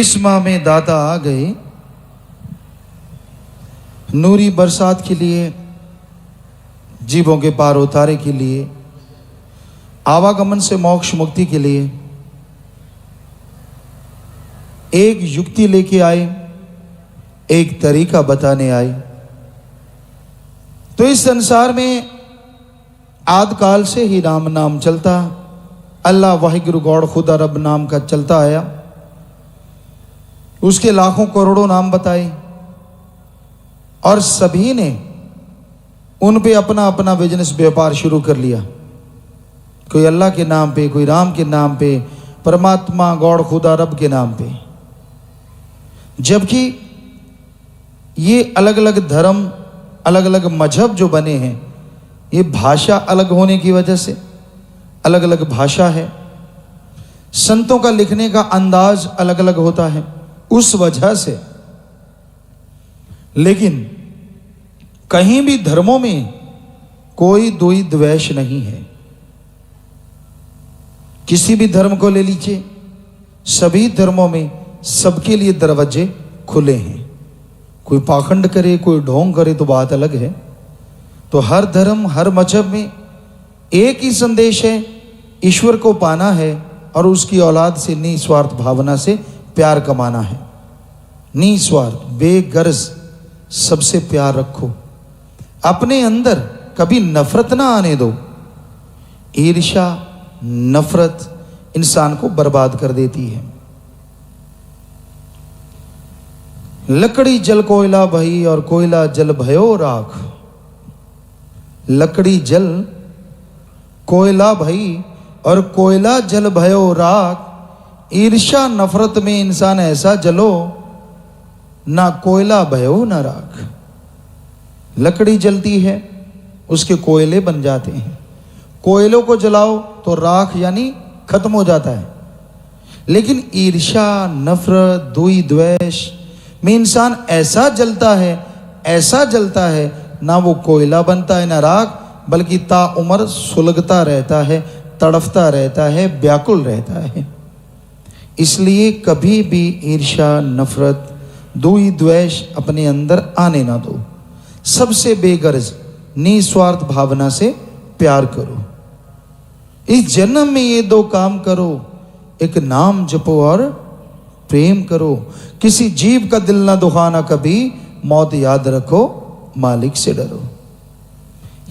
इस माह में दादा आ गए नूरी बरसात के लिए, जीवों के पार उतारे के लिए, आवागमन से मोक्ष मुक्ति के लिए एक युक्ति लेके आए, एक तरीका बताने आए। तो इस संसार में आदिकाल से ही राम नाम चलता, अल्लाह वाहिगुरु गॉड खुदा रब नाम का चलता आया। उसके लाखों करोड़ों नाम बताए और सभी ने उन पे अपना अपना बिजनेस व्यापार शुरू कर लिया। कोई अल्लाह के नाम पे, कोई राम के नाम पे, परमात्मा गॉड खुदा रब के नाम पे। जबकि ये अलग अलग धर्म, अलग अलग मजहब जो बने हैं, ये भाषा अलग होने की वजह से अलग अलग भाषा है। संतों का लिखने का अंदाज अलग अलग होता है उस वजह से। लेकिन कहीं भी धर्मों में कोई द्वैत द्वेष नहीं है। किसी भी धर्म को ले लीजिए, सभी धर्मों में सबके लिए दरवाजे खुले हैं। कोई पाखंड करे, कोई ढोंग करे तो बात अलग है। तो हर धर्म, हर मजहब में एक ही संदेश है, ईश्वर को पाना है और उसकी औलाद से निस्वार्थ भावना से प्यार कमाना है। निस्वार्थ, बेगर्ज सबसे प्यार रखो। अपने अंदर कभी नफरत ना आने दो। ईर्ष्या, नफरत इंसान को बर्बाद कर देती है। लकड़ी जल कोयला भई और कोयला जल भयो राख। लकड़ी जल कोयला भई और कोयला जल भयो राख। ईर्ष्या नफरत में इंसान ऐसा जलो, ना कोयला भयो ना राख। लकड़ी जलती है, उसके कोयले बन जाते हैं। कोयलों को जलाओ तो राख यानी खत्म हो जाता है। लेकिन ईर्ष्या, नफरत, द्वेष, द्वेष में इंसान ऐसा जलता है, ऐसा जलता है, ना वो कोयला बनता है ना राख, बल्कि ताउम्र सुलगता रहता है, तड़फता रहता है, व्याकुल रहता है। इसलिए कभी भी ईर्ष्या, नफरत, द्वेष, द्वेष अपने अंदर आने ना दो। सबसे बेगर्ज निस्वार्थ भावना से प्यार करो। इस जन्म में ये दो काम करो, एक नाम जपो और प्रेम करो। किसी जीव का दिल ना दुखाना कभी, मौत याद रखो, मालिक से डरो।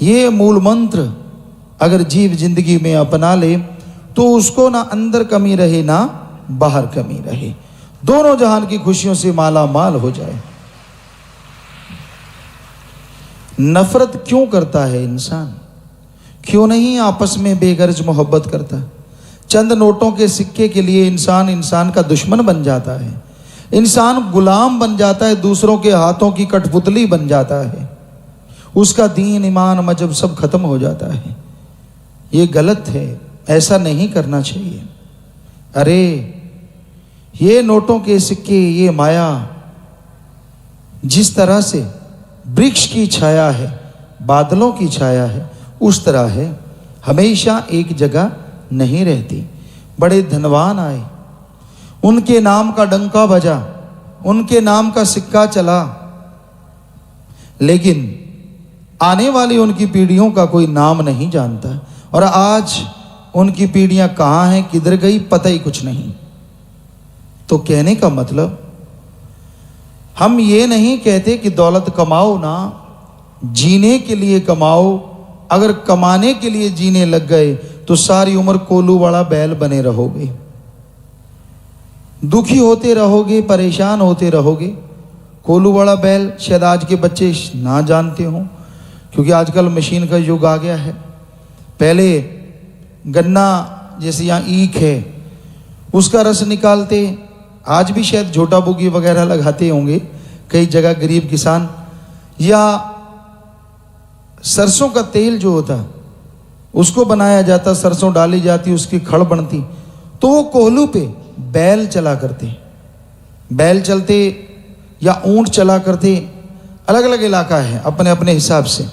ये मूल मंत्र अगर जीव जिंदगी में अपना ले तो उसको ना अंदर कमी रहे ना बाहर कमी रहे, दोनों जहान की खुशियों से माला माल हो जाए। नफरत क्यों करता है इंसान? क्यों नहीं आपस में बेगर्ज मोहब्बत करता? चंद नोटों के सिक्के के लिए इंसान का दुश्मन बन जाता है। इंसान गुलाम बन जाता है, दूसरों के हाथों की कठपुतली बन जाता है। उसका दीन, ईमान, मजहब सब खत्म हो जाता है। ये गलत है, ऐसा नहीं करना चाहिए। अरे ये नोटों के सिक्के, ये माया जिस तरह से वृक्ष की छाया है, बादलों की छाया है, उस तरह है, हमेशा एक जगह नहीं रहती। बड़े धनवान आए, उनके नाम का डंका बजा, उनके नाम का सिक्का चला, लेकिन आने वाली उनकी पीढ़ियों का कोई नाम नहीं जानता। और आज उनकी पीढ़ियां कहाँ हैं, किधर गई, पता ही कुछ नहीं। तो कहने का मतलब, हम ये नहीं कहते कि दौलत कमाओ ना, जीने के लिए कमाओ। अगर कमाने के लिए जीने लग गए तो सारी उम्र कोलू वाला बैल बने रहोगे, दुखी होते रहोगे, परेशान होते रहोगे। कोलू वाला बैल शायद आज के बच्चे ना जानते हो, क्योंकि आजकल मशीन का युग आ गया है। पहले गन्ना, जैसे यहाँ ईख है, उसका रस निकालते, आज भी शायद झोटा बुगी वगैरह लगाते होंगे कई जगह गरीब किसान। या सरसों का तेल जो होता उसको बनाया जाता, सरसों डाली जाती, उसकी खड़ बनती, तो वो कोहलू पे बैल चला करते। बैल चलते या ऊंट चला करते, अलग अलग इलाका है अपने अपने हिसाब से।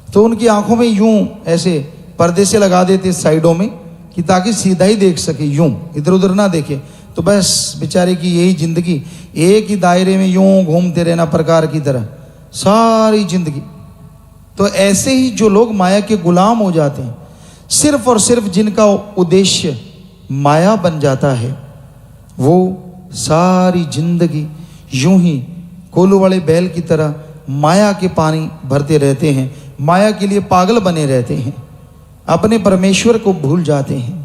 तो उनकी आंखों में यूं ऐसे पर्दे से लगा देते साइडों में कि ताकि सीधा ही देख सके, यूं इधर उधर ना देखे। तो बस बेचारे की यही जिंदगी, एक ही दायरे में यूं घूमते रहना प्रकार की तरह सारी जिंदगी। तो ऐसे ही जो लोग माया के गुलाम हो जाते हैं, सिर्फ और सिर्फ जिनका उद्देश्य माया बन जाता है, वो सारी जिंदगी यूं ही कोलू वाले बैल की तरह माया के पानी भरते रहते हैं, माया के लिए पागल बने रहते हैं, अपने परमेश्वर को भूल जाते हैं,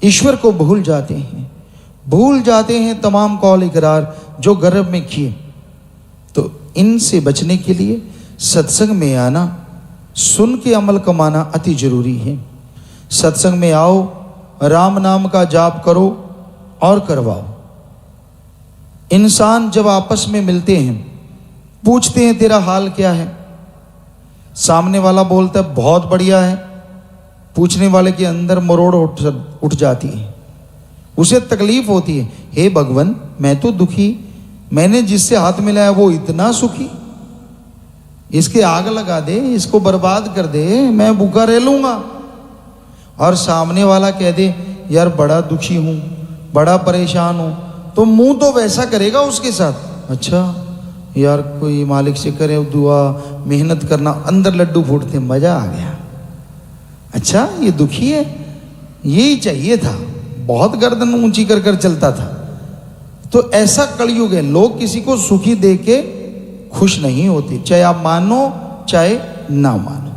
ईश्वर को भूल जाते हैं तमाम कौल इकरार जो गर्भ में किए। तो इनसे बचने के लिए सत्संग में आना, सुन के अमल कमाना अति जरूरी है। सत्संग में आओ, राम नाम का जाप करो और करवाओ। इंसान जब आपस में मिलते हैं, पूछते हैं तेरा हाल क्या है, सामने वाला बोलता है बहुत बढ़िया है, पूछने वाले के अंदर मरोड़ उठ जाती है, उसे तकलीफ होती है, हे भगवान मैं तो दुखी, मैंने जिससे हाथ मिलाया वो इतना सुखी, इसके आग लगा दे, इसको बर्बाद कर दे, मैं भूखा रह लूंगा। और सामने वाला कह दे यार बड़ा दुखी हूं, बड़ा परेशान हूं, तो मुंह तो वैसा करेगा उसके साथ, अच्छा यार कोई मालिक से करे दुआ, मेहनत करना, अंदर लड्डू फूटते, मजा आ गया, अच्छा ये दुखी है, यही चाहिए था, बहुत गर्दन ऊंची कर कर चलता था। तो ऐसा कलयुग है, लोग किसी को सुखी देख के खुश नहीं होते, चाहे आप मानो चाहे ना मानो।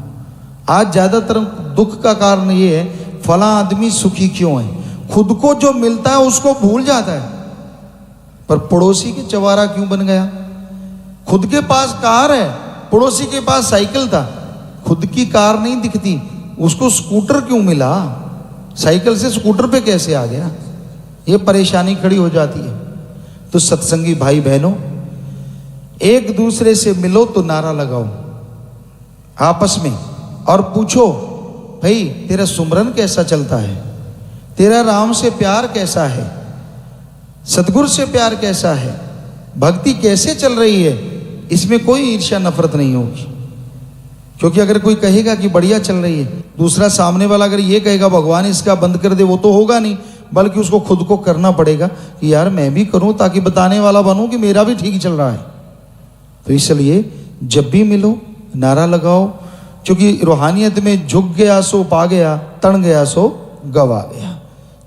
आज ज्यादातर दुख का कारण ये है, फला आदमी सुखी क्यों है, खुद को जो मिलता है उसको भूल जाता है, पर पड़ोसी के चवारा क्यों बन गया। खुद के पास कार है, पड़ोसी के पास साइकिल था, खुद की कार नहीं दिखती, उसको स्कूटर क्यों मिला, साइकिल से स्कूटर पे कैसे आ गया, ये परेशानी खड़ी हो जाती है। तो सत्संगी भाई बहनों, एक दूसरे से मिलो तो नारा लगाओ आपस में और पूछो भाई तेरा सुमरन कैसा चलता है, तेरा राम से प्यार कैसा है, सतगुरु से प्यार कैसा है, भक्ति कैसे चल रही है। इसमें कोई ईर्ष्या नफरत नहीं होगी, क्योंकि अगर कोई कहेगा कि बढ़िया चल रही है, दूसरा सामने वाला अगर ये कहेगा भगवान इसका बंद कर दे, वो तो होगा नहीं, बल्कि उसको खुद को करना पड़ेगा कि यार मैं भी करूं ताकि बताने वाला बनूं कि मेरा भी ठीक चल रहा है। तो इसलिए जब भी मिलो नारा लगाओ, क्योंकि रूहानियत में झुक गया सो पा गया, तन गया सो गवा गया।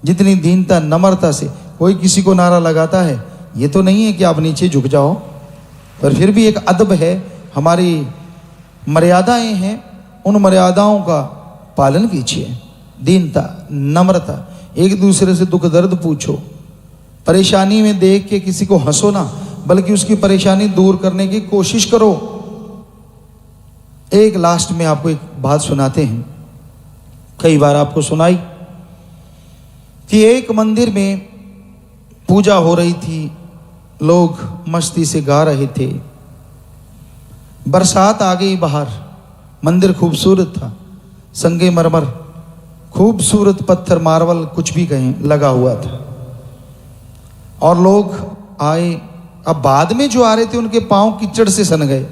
जितनी दीनता नम्रता से कोई किसी को नारा लगाता है, ये तो नहीं है कि आप नीचे झुक जाओ, पर फिर भी एक अदब है, हमारी मर्यादाएं हैं, उन मर्यादाओं का पालन कीजिए। दीनता, नम्रता, एक दूसरे से दुख दर्द पूछो, परेशानी में देख के किसी को हंसो ना, बल्कि उसकी परेशानी दूर करने की कोशिश करो। एक लास्ट में आपको एक बात सुनाते हैं, कई बार आपको सुनाई कि एक मंदिर में पूजा हो रही थी, लोग मस्ती से गा रहे थे, बरसात आ गई बाहर, मंदिर खूबसूरत था, संगमरमर खूबसूरत पत्थर मार्बल कुछ भी कहें लगा हुआ था, और लोग आए। अब बाद में जो आ रहे थे उनके पांव कीचड़ से सन गए।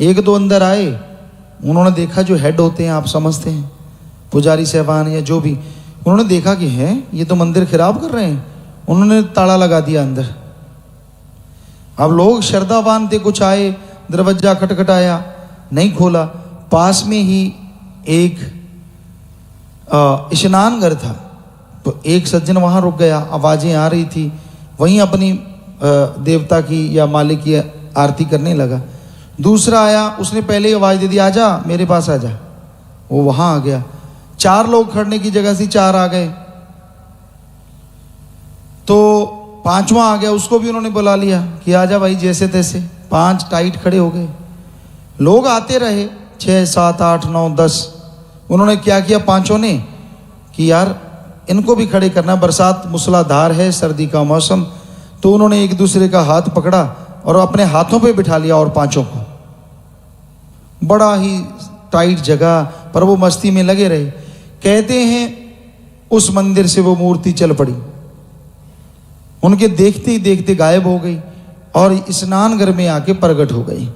एक दो अंदर आए, उन्होंने देखा, जो हेड होते हैं आप समझते हैं, पुजारी साहबान या जो भी, उन्होंने देखा कि है ये तो मंदिर खराब कर रहे हैं, उन्होंने ताला लगा दिया अंदर। अब लोग श्रद्धावान थे, कुछ आए, दरवाजा खटखटाया, नहीं खोला, पास में ही एक स्नान घर था, तो एक सज्जन वहां रुक गया, आवाजें आ रही थी, वहीं अपनी देवता की या मालिक की आरती करने लगा। दूसरा आया, उसने पहले ही आवाज दे दी, आजा मेरे पास आजा, वो वहां आ गया। चार लोग खड़ने की जगह से चार आ गए, तो पांचवा आ गया, उसको भी उन्होंने बुला लिया कि आजा भाई जैसे तैसे। पांच टाइट खड़े हो गए, लोग आते रहे, 6 7 8 9 10। उन्होंने क्या किया पांचों ने कि यार इनको भी खड़े करना, बरसात मूसलाधार है, सर्दी का मौसम, तो उन्होंने एक दूसरे का हाथ पकड़ा और अपने हाथों पे बिठा लिया, और पांचों को बड़ा ही टाइट जगह पर वो मस्ती में लगे रहे। कहते हैं उस मंदिर से वो मूर्ति चल पड़ी, उनके देखते ही देखते गायब हो गई और स्नान घर में आके प्रकट हो गई।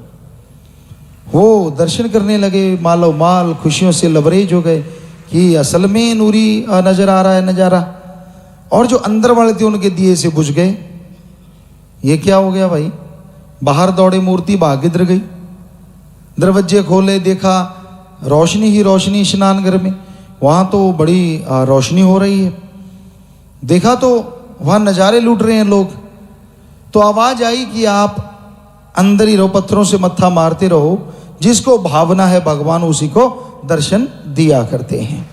वो दर्शन करने लगे, मालो माल खुशियों से लबरेज हो गए कि असल में नूरी नजर आ रहा है नजारा। और जो अंदर वाले थे उनके दिए से बुझ गए। ये क्या हो गया भाई? बाहर दौड़े, मूर्ति भाग इधर गई। दरवाजे खोले, देखा रोशनी ही रोशनी स्नान घर में, वहाँ तो बड़ी रोशनी हो रही है। देखा तो वहाँ नज़ारे लूट रहे हैं लोग। तो आवाज़ आई कि आप अंदर ही रहो, पत्थरों से मत्था मारते रहो, जिसको भावना है भगवान उसी को दर्शन दिया करते हैं।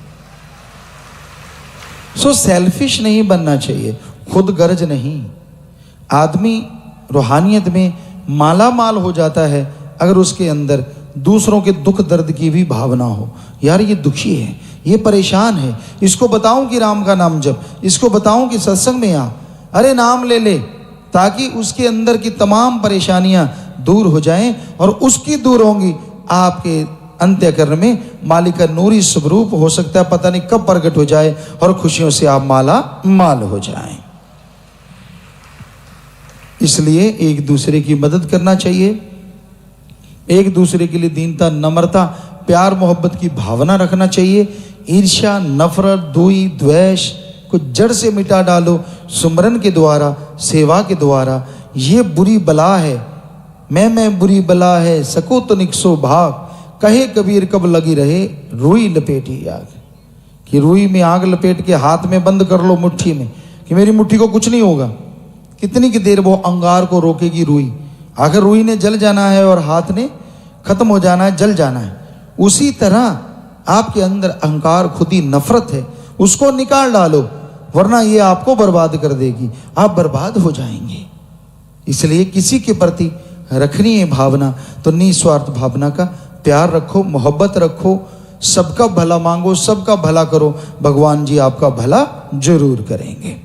सो सेल्फिश नहीं बनना चाहिए, खुद गर्ज नहीं। आदमी रूहानियत में माला माल हो जाता है अगर उसके अंदर दूसरों के दुख दर्द की भी भावना हो। यार ये दुखी है, ये परेशान है, इसको बताऊं कि राम का नाम जप, इसको बताऊं कि सत्संग में आ, अरे नाम ले ले, ताकि उसके अंदर की तमाम परेशानियां दूर हो जाएं और उसकी दूर होंगी। आपके अंत्यकरण में मालिक का नूरी स्वरूप हो सकता है, पता नहीं कब प्रकट हो जाए और खुशियों से आप माला माल हो जाएं। इसलिए एक दूसरे की मदद करना चाहिए, एक दूसरे के लिए दीनता, नम्रता, प्यार मोहब्बत की भावना रखना चाहिए। ईर्ष्या, नफरत, दुई, द्वेष को जड़ से मिटा डालो सुमरन के द्वारा, सेवा के द्वारा। ये बुरी बला है, मैं बुरी बला है, सको तो निकसो भाग, कहे कबीर कब लगी रहे रुई लपेटी आग। कि रुई में आग लपेट के हाथ में बंद कर लो मुट्ठी में, कि मेरी मुट्ठी को कुछ नहीं होगा। कितनी की देर वो अंगार को रोकेगी रुई? आखिर रुई ने जल जाना है और हाथ ने खत्म हो जाना है, जल जाना है। उसी तरह आपके अंदर अहंकार, खुदी, नफरत है, उसको निकाल डालो, वरना ये आपको बर्बाद कर देगी, आप बर्बाद हो जाएंगे। इसलिए किसी के प्रति रखनी है भावना तो निस्वार्थ भावना का प्यार रखो, मोहब्बत रखो, सबका भला मांगो, सबका भला करो, भगवान जी आपका भला जरूर करेंगे।